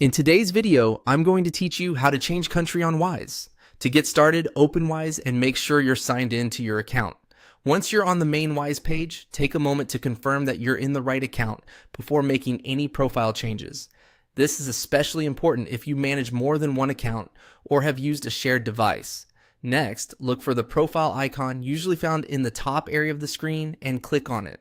In today's video, I'm going to teach you how to change country on Wise. To get started, open Wise and make sure you're signed in to your account. Once you're on the main Wise page, take a moment to confirm that you're in the right account before making any profile changes. This is especially important if you manage more than one account or have used a shared device. Next, look for the profile icon usually found in the top area of the screen and click on it.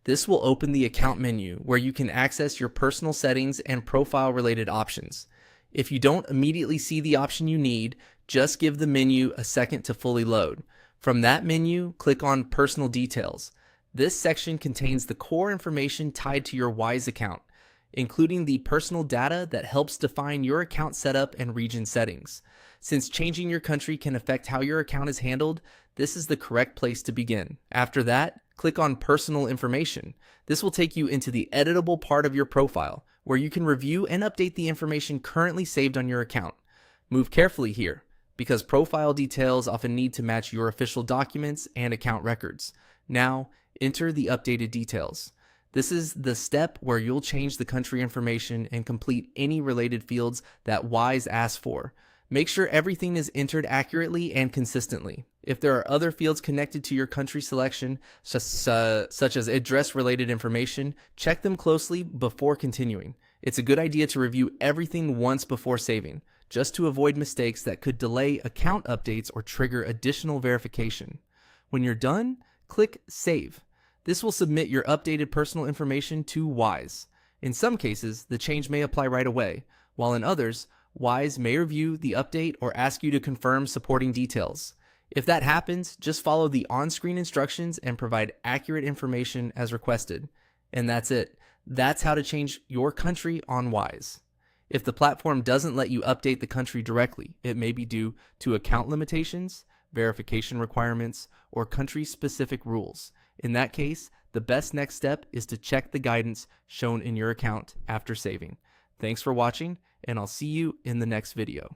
This will open the account menu where you can access your personal settings and profile related options. If you don't immediately see the option you need, just give the menu a second to fully load. From that menu, click on Personal Details. This section contains the core information tied to your Wise account, including the personal data that helps define your account setup and region settings. Since changing your country can affect how your account is handled, this is the correct place to begin. After that, click on Personal Information. This will take you into the editable part of your profile, where you can review and update the information currently saved on your account. Move carefully here, because profile details often need to match your official documents and account records. Now, enter the updated details. This is the step where you'll change the country information and complete any related fields that Wise asks for. Make sure everything is entered accurately and consistently. If there are other fields connected to your country selection, such as address-related information, check them closely before continuing. It's a good idea to review everything once before saving, just to avoid mistakes that could delay account updates or trigger additional verification. When you're done, click Save. This will submit your updated personal information to Wise. In some cases, the change may apply right away, while in others, Wise may review the update or ask you to confirm supporting details. If that happens, just follow the on-screen instructions and provide accurate information as requested. And that's it. That's how to change your country on Wise. If the platform doesn't let you update the country directly, it may be due to account limitations, verification requirements, or country-specific rules. In that case, the best next step is to check the guidance shown in your account after saving. Thanks for watching, and I'll see you in the next video.